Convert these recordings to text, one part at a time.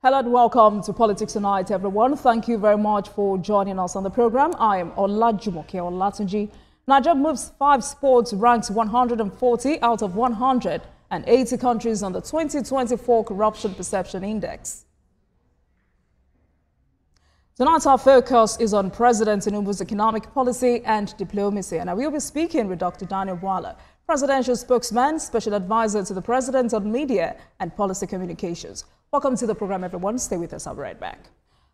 Hello and welcome to Politics Tonight, everyone. Thank you very much for joining us on the program. I am Olajumoke Olatunji. Nigeria moves 5 sports, ranks 140 out of 180 countries on the 2024 Corruption Perception Index. Tonight, our focus is on President Tinubu's economic policy and diplomacy, and I will be speaking with Dr. Daniel Bwala, Presidential Spokesman, Special Advisor to the President on Media and Policy Communications. Welcome to the program, everyone. Stay with us. I'll be right back.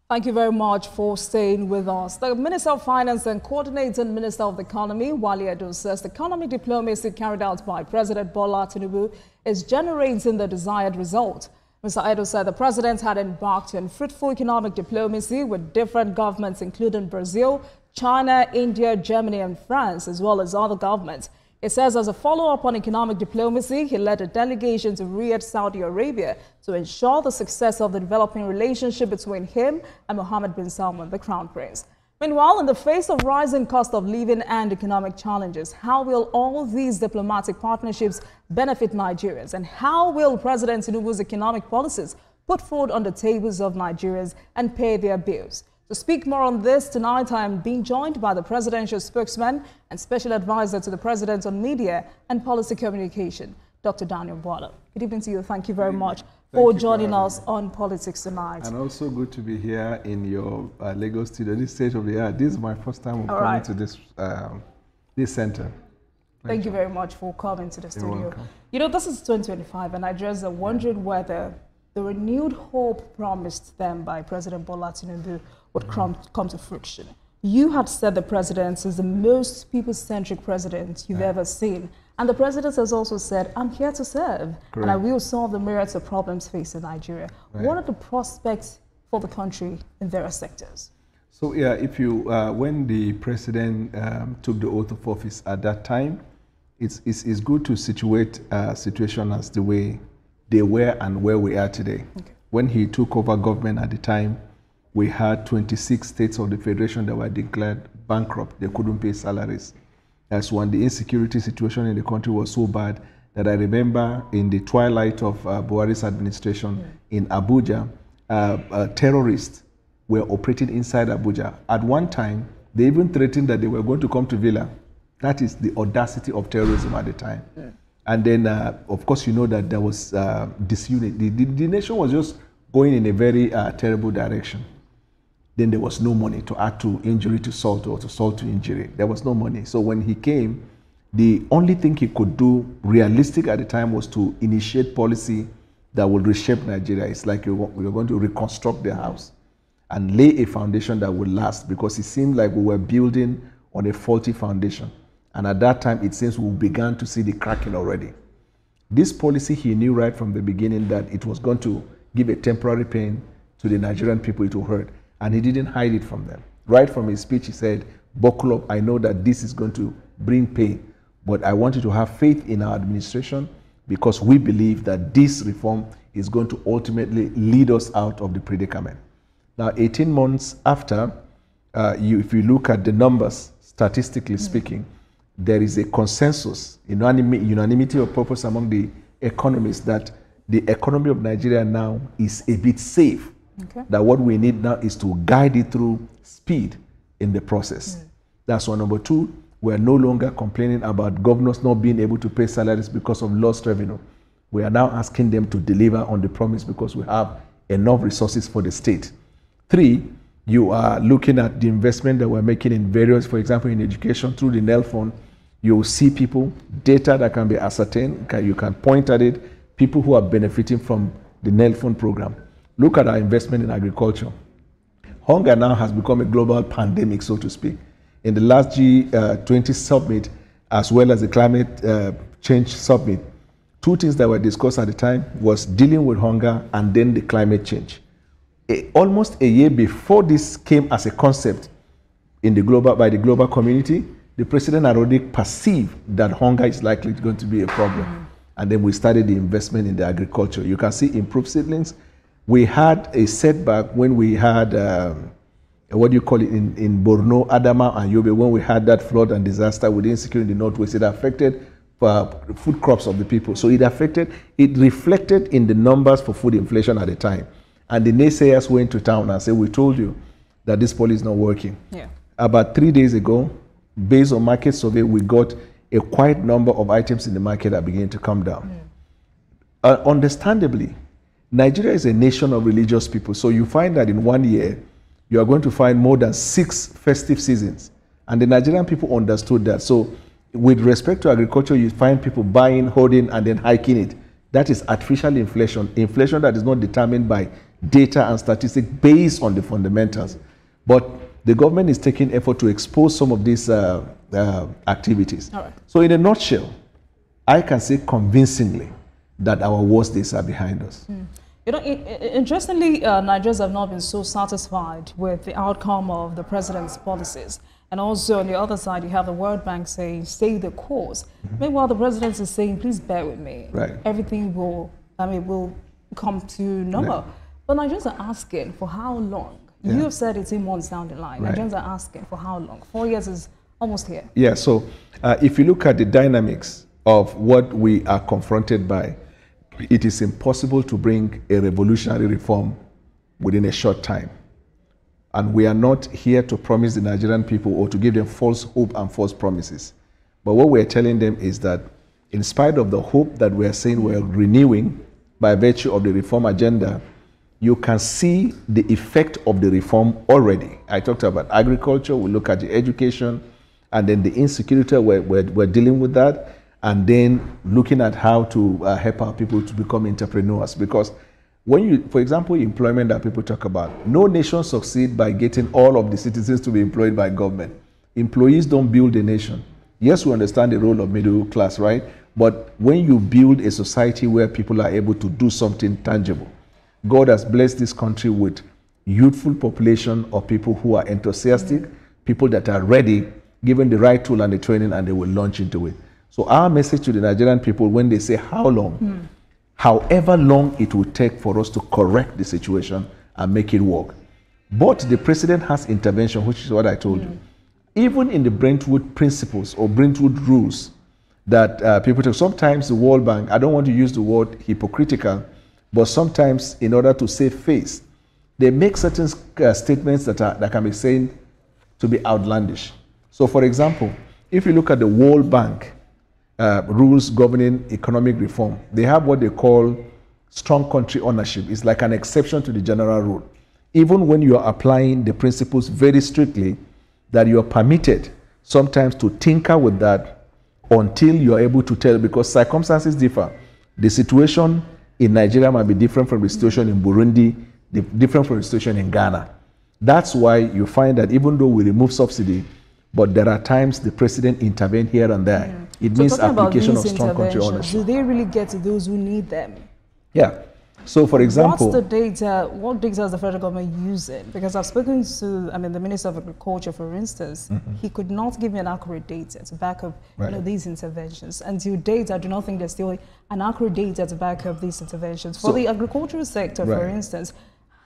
Thank you very much for staying with us. The Minister of Finance and Coordinating Minister of the Economy, Wale Edun, says the economic diplomacy carried out by President Bola Tinubu is generating the desired result. Mr. Edun said the president had embarked on fruitful economic diplomacy with different governments, including Brazil, China, India, Germany, and France, as well as other governments. It says as a follow-up on economic diplomacy, he led a delegation to Riyadh, Saudi Arabia, to ensure the success of the developing relationship between him and Mohammed bin Salman, the Crown Prince. Meanwhile, in the face of rising cost of living and economic challenges, how will all these diplomatic partnerships benefit Nigerians? And how will President Tinubu's economic policies put food on the tables of Nigerians and pay their bills? To speak more on this tonight, I am being joined by the Presidential Spokesman and Special Advisor to the President on Media and Policy Communication, Dr. Daniel Bwala. Good evening to you. Thank you very much for joining us on Politics Tonight. And also good to be here in your Lagos studio, this stage of the art. This is my first time coming to this center. Thank you very much for coming to the studio. You know, this is 2025, and Nigerians are wondering whether the renewed hope promised them by President Bola Tinubu would come to fruition. You had said the president is the most people-centric president you've ever seen. And the president has also said, I'm here to serve. Correct. And I will solve the myriads of problems facing Nigeria. Right. What are the prospects for the country in various sectors? So, yeah, if you, when the president took the oath of office at that time, it's good to situate situation as the way they were and where we are today. Okay. When he took over government at the time, we had 26 states of the federation that were declared bankrupt. They couldn't pay salaries. That's when the insecurity situation in the country was so bad that I remember in the twilight of Buhari's administration in Abuja, terrorists were operating inside Abuja. At one time, they even threatened that they were going to come to Villa. That is the audacity of terrorism at the time. Yeah. And then, of course, you know that there was disunity. The nation was just going in a very terrible direction. Then there was no money to add to injury to salt or to salt to injury. There was no money. So when he came, the only thing he could do realistic at the time was to initiate policy that would reshape Nigeria. It's like we're going to reconstruct the house and lay a foundation that would last, because it seemed like we were building on a faulty foundation. And at that time, it seems we began to see the cracking already. This policy, he knew right from the beginning that it was going to give a temporary pain to the Nigerian people it will hurt. And he didn't hide it from them. Right from his speech, he said, buckle up, I know that this is going to bring pain, but I want you to have faith in our administration, because we believe that this reform is going to ultimately lead us out of the predicament. Now, 18 months after, if you look at the numbers, statistically speaking, there is a consensus, unanimity of purpose among the economists that the economy of Nigeria now is a bit safe. Okay. That what we need now is to guide it through speed in the process. That's one. Number two, we're no longer complaining about governors not being able to pay salaries because of lost revenue. We are now asking them to deliver on the promise because we have enough resources for the state. Three, you are looking at the investment that we're making in various, for example, in education through the NEL fund. You will see people, data that can be ascertained, you can point at it, people who are benefiting from the NEL fund program. Look at our investment in agriculture. Hunger now has become a global pandemic, so to speak. In the last G20 summit, as well as the climate change summit, two things that were discussed at the time was dealing with hunger and then the climate change. Almost a year before this came as a concept in the by the global community, the president had already perceived that hunger is likely going to be a problem. And then we started the investment in the agriculture. You can see improved seedlings. We had a setback when we had, what do you call it, in Borno, Adama, and Yobe, when we had that flood and disaster with insecurity in the northwest. It affected food crops of the people. So it reflected in the numbers for food inflation at the time. And the naysayers went to town and said, we told you that this policy is not working. Yeah. About 3 days ago, based on market survey, we got a quite number of items in the market that began to come down. Understandably, Nigeria is a nation of religious people. So you find that in 1 year, you are going to find more than 6 festive seasons. And the Nigerian people understood that. So with respect to agriculture, you find people buying, holding, and then hiking it. That is artificial inflation, inflation that is not determined by data and statistics based on the fundamentals. But the government is taking effort to expose some of these activities. All right. So in a nutshell, I can say convincingly that our worst days are behind us. You know, interestingly, Nigerians have not been so satisfied with the outcome of the president's policies. And also on the other side, you have the World Bank saying, stay the course. Meanwhile, the president is saying, please bear with me. Right. Everything will come to normal. Right. But Nigerians are asking for how long? Yeah. You have said 18 months down the line. Right. Nigerians are asking for how long? 4 years is almost here. Yeah, so if you look at the dynamics of what we are confronted by, it is impossible to bring a revolutionary reform within a short time. And we are not here to promise the Nigerian people or to give them false hope and false promises. But what we're telling them is that in spite of the hope that we're saying we're renewing by virtue of the reform agenda, you can see the effect of the reform already. I talked about agriculture, we look at the education, and then the insecurity, we're dealing with that, and then looking at how to help our people to become entrepreneurs. Because when you, for example, employment that people talk about, no nation succeeds by getting all of the citizens to be employed by government. Employees don't build a nation. Yes, we understand the role of middle class, right? But when you build a society where people are able to do something tangible, God has blessed this country with youthful population of people who are enthusiastic, people that are ready, given the right tool and the training, and they will launch into it. So our message to the Nigerian people, when they say how long, however long it will take for us to correct the situation and make it work. But the president has intervention, which is what I told you. Even in the Brentwood principles or Brentwood rules that people take, sometimes the World Bank, I don't want to use the word hypocritical, but sometimes in order to save face, they make certain statements that can be seen to be outlandish. So for example, if you look at the World Bank rules governing economic reform, they have what they call strong country ownership. It's like an exception to the general rule. Even when you are applying the principles very strictly, that you are permitted sometimes to tinker with that until you are able to tell, because circumstances differ. The situation in Nigeria might be different from the situation in Burundi, different from the situation in Ghana. That's why you find that even though we remove subsidy, but there are times the president intervenes here and there. It means application of strong country ownership. Do they really get to those who need them? Yeah. So, for example, what's the data? What data is the federal government using? Because I've spoken to, the Minister of Agriculture, for instance. He could not give me an accurate data to back up these interventions. And to date, I do not think there's still an accurate data to back up these interventions. For the agricultural sector, for instance,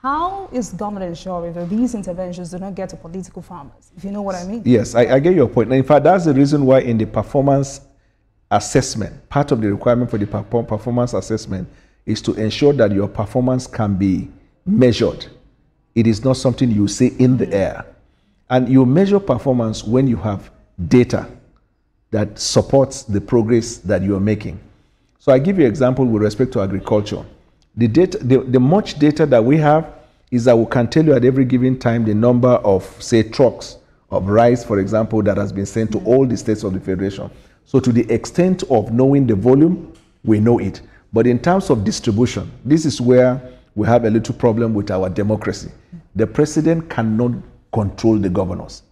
how is government ensuring that these interventions do not get to political farmers, if you know what I mean? Yes, I get your point. In fact, that's the reason why in the performance assessment, part of the requirement for the performance assessment is to ensure that your performance can be measured. It is not something you say in the air. And you measure performance when you have data that supports the progress that you are making. So I give you an example with respect to agriculture. The data, the much data that we have is that we can tell you at every given time the number of, say, trucks of rice, for example, that has been sent to all the states of the Federation. So to the extent of knowing the volume, we know it. But in terms of distribution, this is where we have a little problem with our democracy. The president cannot control the governors.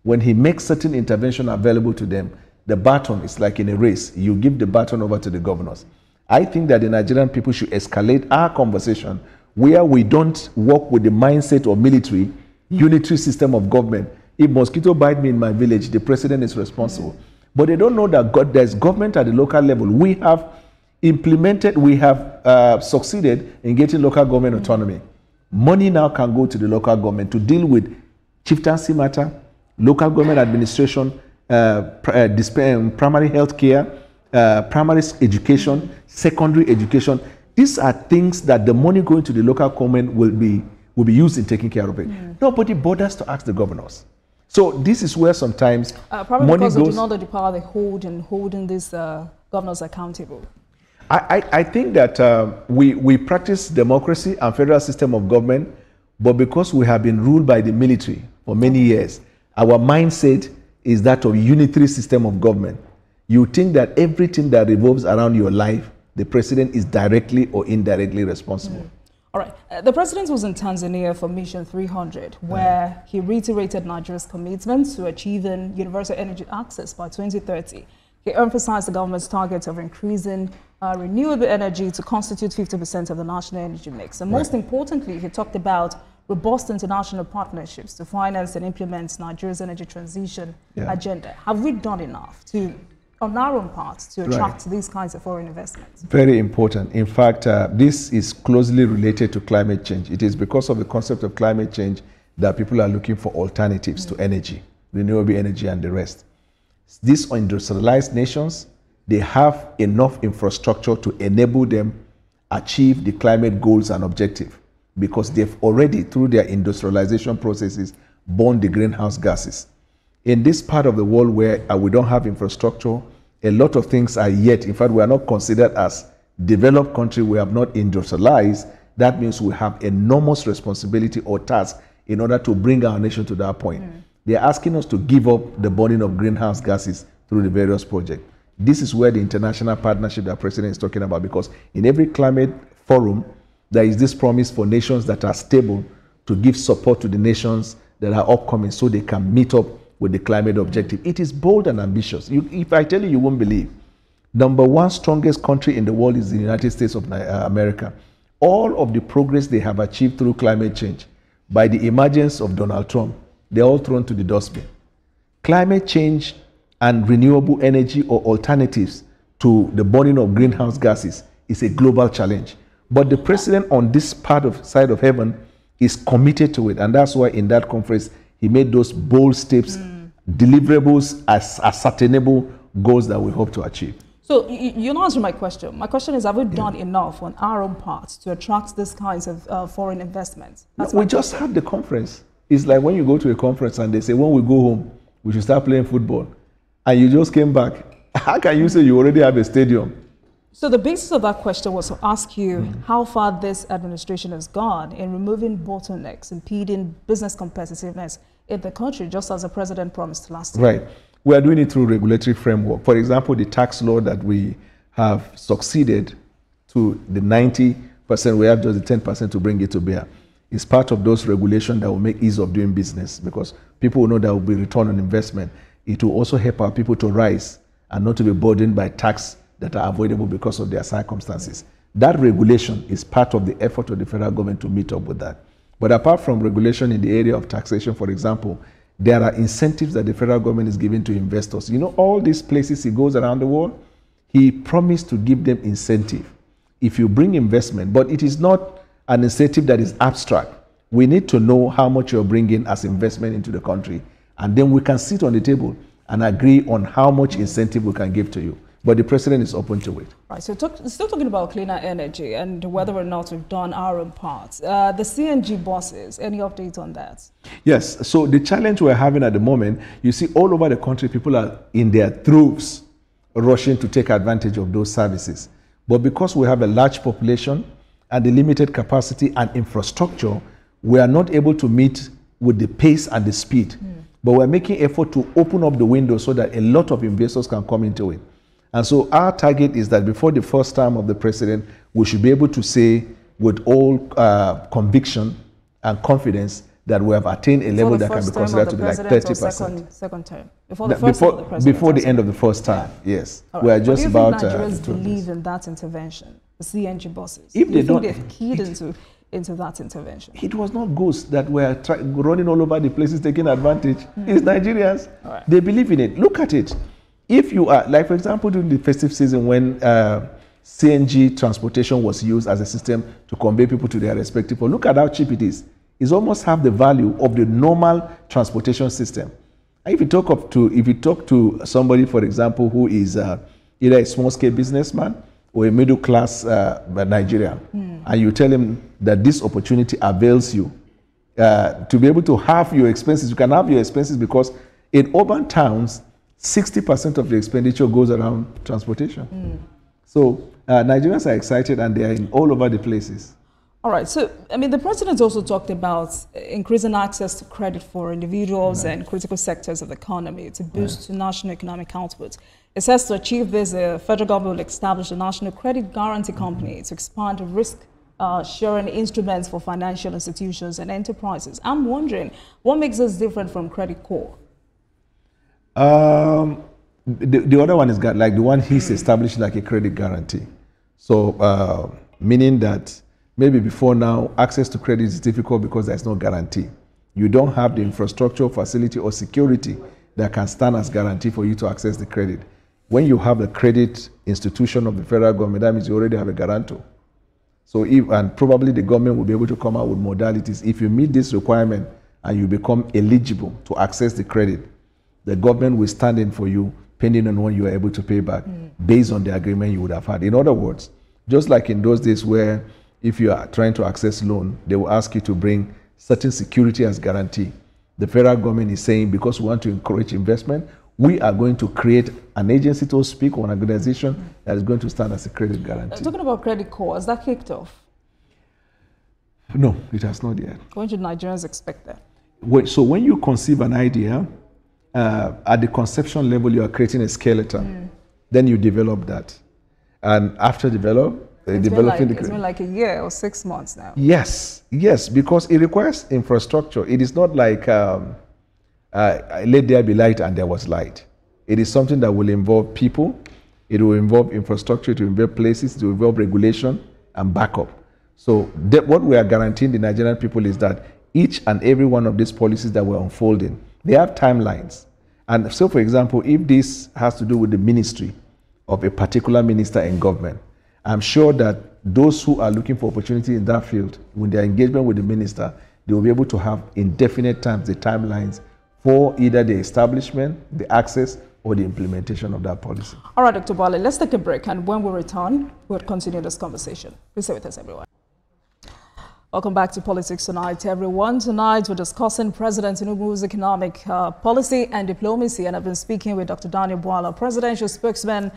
When he makes certain intervention available to them, the baton is like in a race. You give the baton over to the governors. I think that the Nigerian people should escalate our conversation where we don't work with the mindset of military, unitary system of government. If mosquito bite me in my village, the president is responsible. But they don't know that there's government at the local level. We have implemented, we have succeeded in getting local government autonomy. Money now can go to the local government to deal with chieftaincy matter, local government administration, primary health care, primary education, secondary education, These are things that the money going to the local government will be used in taking care of it. Nobody bothers to ask the governors. So this is where sometimes probably money because goes, they do not know the power they hold in holding these governors accountable. I think that we practice democracy and federal system of government, but because we have been ruled by the military for many years, our mindset is that of unitary system of government. You think that everything that revolves around your life, the president is directly or indirectly responsible. All right. The president was in Tanzania for Mission 300, where he reiterated Nigeria's commitment to achieving universal energy access by 2030. He emphasized the government's target of increasing renewable energy to constitute 50% of the national energy mix. And most importantly, he talked about robust international partnerships to finance and implement Nigeria's energy transition agenda. Have we done enough on our own part to attract these kinds of foreign investments? Very important. In fact, this is closely related to climate change. It is because of the concept of climate change that people are looking for alternatives to energy, renewable energy and the rest. These industrialized nations, they have enough infrastructure to enable them achieve the climate goals and objectives because they've already, through their industrialization processes, burned the greenhouse gases. In this part of the world where we don't have infrastructure, a lot of things are yet, in fact, we are not considered as developed country, we have not industrialized. That means we have enormous responsibility or task in order to bring our nation to that point. They are asking us to give up the burning of greenhouse gases through the various projects. This is where the international partnership that the president is talking about, because in every climate forum, there is this promise for nations that are stable to give support to the nations that are upcoming so they can meet up with the climate objective. It is bold and ambitious. If I tell you, you won't believe. #1 strongest country in the world is the United States of America. All of the progress they have achieved through climate change, by the emergence of Donald Trump, they're all thrown to the dustbin. Climate change and renewable energy or alternatives to the burning of greenhouse gases is a global challenge. But the president on this side of heaven is committed to it. And that's why in that conference, he made those bold steps, deliverables, as ascertainable goals that we hope to achieve. So you're not answering my question. My question is, have we done enough on our own part to attract these kinds of foreign investments? We just had the conference. It's like when you go to a conference and they say, when we go home, we should start playing football. And you just came back. How can you say you already have a stadium? So the basis of that question was to ask you how far this administration has gone in removing bottlenecks, impeding business competitiveness in the country, just as the president promised last year. Right. We are doing it through regulatory framework. For example, the tax law that we have succeeded to the 90%, we have just the 10% to bring it to bear. It's part of those regulations that will make ease of doing business, because people will know there will be return on investment. It will also help our people to rise and not to be burdened by tax that are avoidable because of their circumstances. That regulation is part of the effort of the federal government to meet up with that. But apart from regulation in the area of taxation, for example, there are incentives that the federal government is giving to investors. You know, all these places he goes around the world, he promised to give them incentive if you bring investment. But it is not an incentive that is abstract. We need to know how much you're bringing as investment into the country, and then we can sit on the table and agree on how much incentive we can give to you. But the president is open to it. Right. So still talking about cleaner energy and whether or not we've done our own part. The CNG buses, any update on that? Yes. So the challenge we're having at the moment, you see all over the country, people are in their droves rushing to take advantage of those services. But because we have a large population and the limited capacity and infrastructure, we are not able to meet with the pace and the speed. But we're making effort to open up the window so that a lot of investors can come into it. And so our target is that before the first term of the president, we should be able to say with all conviction and confidence that we have attained a level that can be considered to be like 30%. Second term? Before the first term of the president? Before the end of the first term, yes. Right. We are just about... Do you think Nigerians believe in that intervention, the CNG buses? If they don't... they've keyed into that intervention? It was not ghosts that were running all over the places taking advantage. It's Nigerians. Right. They believe in it. Look at it. If you are, like for example, during the festive season when CNG transportation was used as a system to convey people to their respective, look at how cheap it is. It's almost half the value of the normal transportation system. If you talk to somebody, for example, who is either a small-scale businessman or a middle class Nigerian, and you tell him that this opportunity avails you to be able to have your expenses. You can have your expenses because in urban towns, 60% of the expenditure goes around transportation. So Nigerians are excited and they are in all over the places. All right. So, I mean, the president also talked about increasing access to credit for individuals and critical sectors of the economy to boost national economic output. It says to achieve this, the federal government will establish a national credit guarantee company to expand risk sharing instruments for financial institutions and enterprises. I'm wondering, what makes this different from Credit Corps? The other one is like the one he's established like a credit guarantee. So, meaning that maybe before now, access to credit is difficult because there's no guarantee. You don't have the infrastructure, facility, or security that can stand as guarantee for you to access the credit. When you have a credit institution of the federal government, that means you already have a guarantor. So, and probably the government will be able to come out with modalities. If you meet this requirement and you become eligible to access the credit, the government will stand in for you, pending on when you are able to pay back, based on the agreement you would have had. In other words, just like in those days where if you are trying to access loan, they will ask you to bring certain security as guarantee. The federal government is saying, because we want to encourage investment, we are going to create an agency, to speak, or an organization that is going to stand as a credit guarantee. Talking about Credit Corps, has that kicked off? No, it has not yet. When should Nigerians expect that? So when you conceive an idea, at the conception level, you are creating a skeleton. Then you develop that. And after developing it's been like a year or 6 months now. Yes, because it requires infrastructure. It is not like let there be light and there was light. It is something that will involve people, it will involve infrastructure, it will involve places, it will involve regulation and backup. So what we are guaranteeing the Nigerian people is that each and every one of these policies that we're unfolding, they have timelines. And so, for example, if this has to do with the ministry of a particular minister in government, I'm sure that those who are looking for opportunity in that field, when their engagement with the minister, they will be able to have indefinite times, the timelines for either the establishment, the access, or the implementation of that policy. All right, Dr. Bale, let's take a break, and when we return, we'll continue this conversation. Please stay with us, everyone. Welcome back to Politics Tonight, everyone. Tonight, we're discussing President Tinubu's economic policy and diplomacy, and I've been speaking with Dr. Daniel Bwala, presidential spokesman,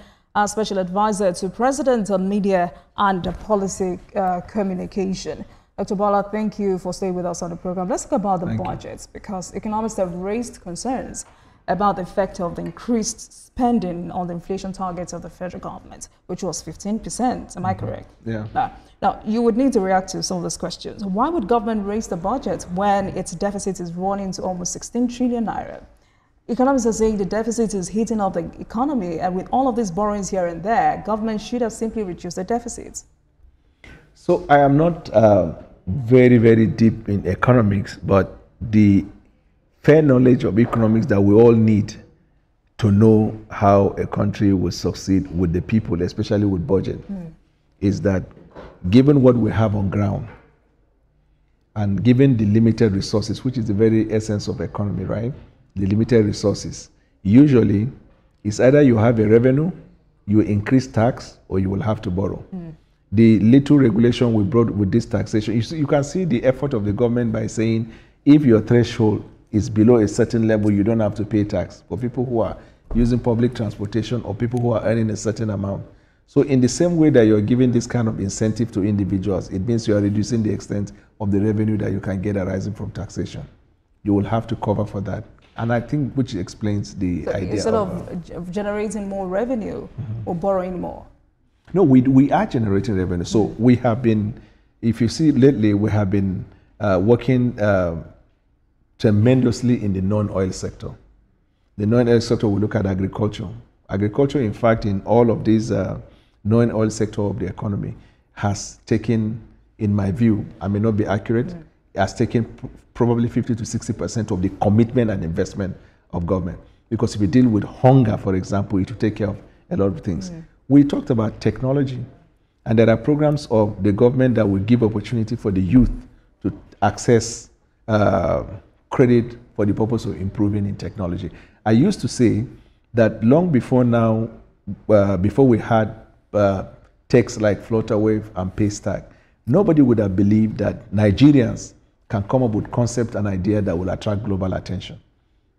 special advisor to President on Media and Policy Communication. Dr. Bwala, thank you for staying with us on the program. Let's talk about the budget, because economists have raised concerns about the effect of the increased spending on the inflation targets of the federal government, which was 15%. Am I correct? Yeah. Now, you would need to react to some of those questions. Why would government raise the budget when its deficit is running to almost 16 trillion naira? Economists are saying the deficit is heating up the economy, and with all of these borrowings here and there, government should have simply reduced the deficits. So I am not very, very deep in economics, but the fair knowledge of economics that we all need to know how a country will succeed with the people, especially with budget, is that given what we have on ground and given the limited resources, which is the very essence of economy, right? The limited resources. Usually, it's either you have a revenue, you increase tax, or you will have to borrow. The little regulation we brought with this taxation, you can see the effort of the government by saying, if your threshold is below a certain level, you don't have to pay tax for people who are using public transportation or people who are earning a certain amount. So in the same way that you're giving this kind of incentive to individuals, it means you are reducing the extent of the revenue that you can get arising from taxation. You will have to cover for that. And I think which explains the idea. Instead of generating more revenue or borrowing more? No, we are generating revenue. So we have been, if you see lately, we have been working tremendously in the non-oil sector. The non-oil sector, we look at agriculture. Agriculture, in fact, in all of these non-oil sector of the economy has taken, in my view, I may not be accurate, has taken probably 50 to 60% of the commitment and investment of government. Because if you deal with hunger, for example, it will take care of a lot of things. We talked about technology, and there are programs of the government that will give opportunity for the youth to access credit for the purpose of improving in technology. I used to say that long before now, before we had techs like Flutterwave and Paystack, nobody would have believed that Nigerians can come up with concept and idea that will attract global attention.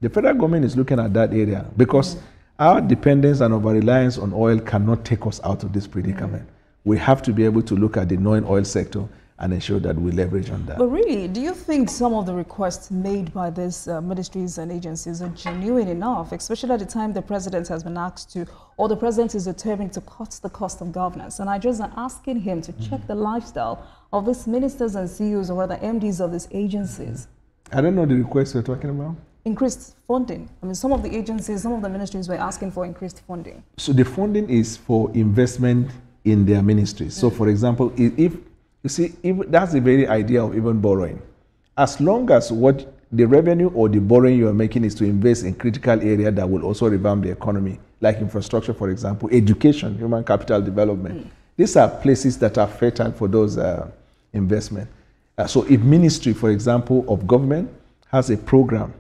The federal government is looking at that area because our dependence and over-reliance on oil cannot take us out of this predicament. We have to be able to look at the non-oil sector and ensure that we leverage on that. But really, do you think some of the requests made by these ministries and agencies are genuine enough, especially at the time the president has been asked to, or the president is determined to cut the cost of governance? And Nigerians are asking him to check the lifestyle of these ministers and CEOs or rather MDs of these agencies. I don't know the request you're talking about. Increased funding. I mean, some of the agencies, some of the ministries were asking for increased funding. So the funding is for investment in their ministries. So for example, if you see, that's the very idea of even borrowing. As long as what the revenue or the borrowing you are making is to invest in critical area that will also revamp the economy, like infrastructure, for example, education, human capital development. These are places that are fertile for those investments. So if ministry, for example, of government has a program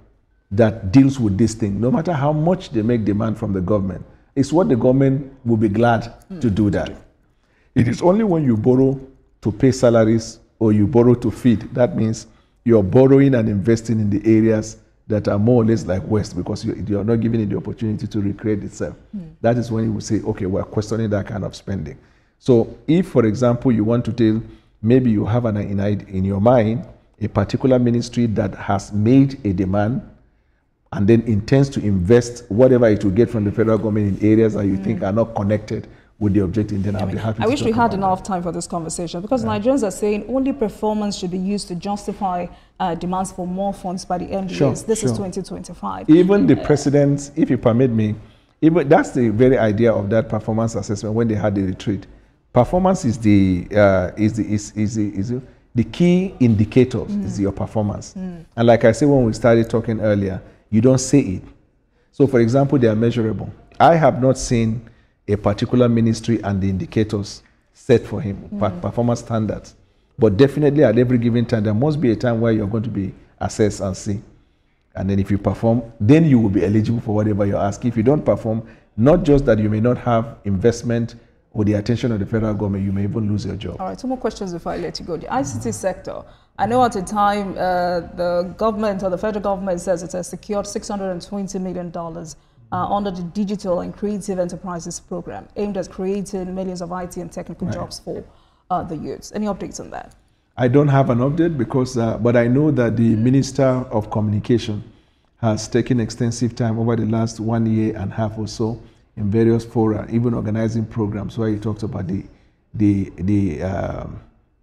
that deals with this thing, no matter how much they make demand from the government, it's what the government will be glad to do that. It is only when you borrow to pay salaries or you borrow to feed, that means you're borrowing and investing in the areas that are more or less like waste because you're not giving it the opportunity to recreate itself. That is when you will say, okay, we're questioning that kind of spending. So if, for example, you want to tell, maybe you have in your mind a particular ministry that has made a demand and then intends to invest whatever it will get from the federal government in areas that you think are not connected with the objective, then I'll be happy to I wish we had enough that. time for this conversation because Nigerians are saying only performance should be used to justify demands for more funds by the MDAs. This is 2025. Even the presidents, if you permit me, even that's the very idea of that performance assessment when they had the retreat. Performance is the key indicator is your performance. And like I said when we started talking earlier, you don't say it. So for example, they are measurable. I have not seen a particular ministry and the indicators set for him, performance standards. But definitely at every given time, there must be a time where you're going to be assessed and see. And then if you perform, then you will be eligible for whatever you're asked. If you don't perform, not just that you may not have investment or the attention of the federal government, you may even lose your job. All right, two more questions before I let you go. The ICT sector, I know at the time the government or the federal government says it has secured $620 million under the Digital and Creative Enterprises Program, aimed at creating millions of IT and technical jobs for the youths. Any updates on that? I don't have an update because, but I know that the Minister of Communication has taken extensive time over the last 1.5 years or so in various fora, even organizing programs where he talks about the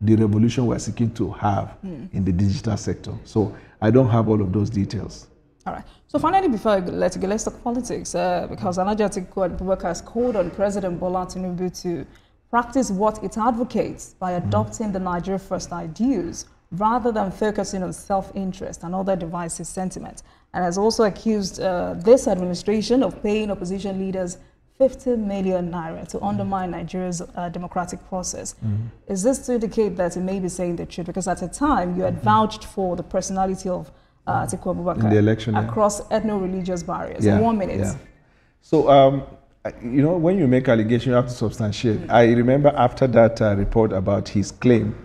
revolution we're seeking to have in the digital sector. So I don't have all of those details. All right. So finally, before I let you go, let's talk politics because Alhaji Atiku Abubakar has called on President Bola Tinubu to practice what it advocates by adopting the Nigeria First ideals rather than focusing on self-interest and other divisive sentiments, and has also accused this administration of paying opposition leaders 50 million naira to undermine Nigeria's democratic process. Is this to indicate that he may be saying the truth? Because at the time, you had vouched for the personality of Atiku Abubakar in the election, across ethno-religious barriers. In 1 minute. So, you know, when you make allegations, you have to substantiate. I remember after that report about his claim,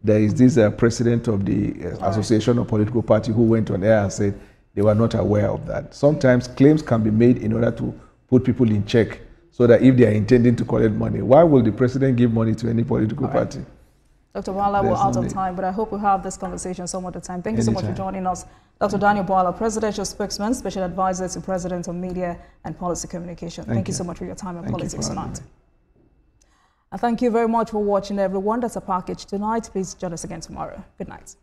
there is this president of the Association of Political Parties who went on air and said they were not aware of that. Sometimes claims can be made in order to put people in check so that if they are intending to collect money, why will the president give money to any political party? Dr. Boala, we're out of time, but I hope we'll have this conversation some other time. Thank you so much for joining us. Dr. Daniel Boala, Presidential Spokesman, Special Advisor to President on Media and Policy Communication. Thank you so much for your time and politics tonight. And thank you very much for watching, everyone. That's a package tonight. Please join us again tomorrow. Good night.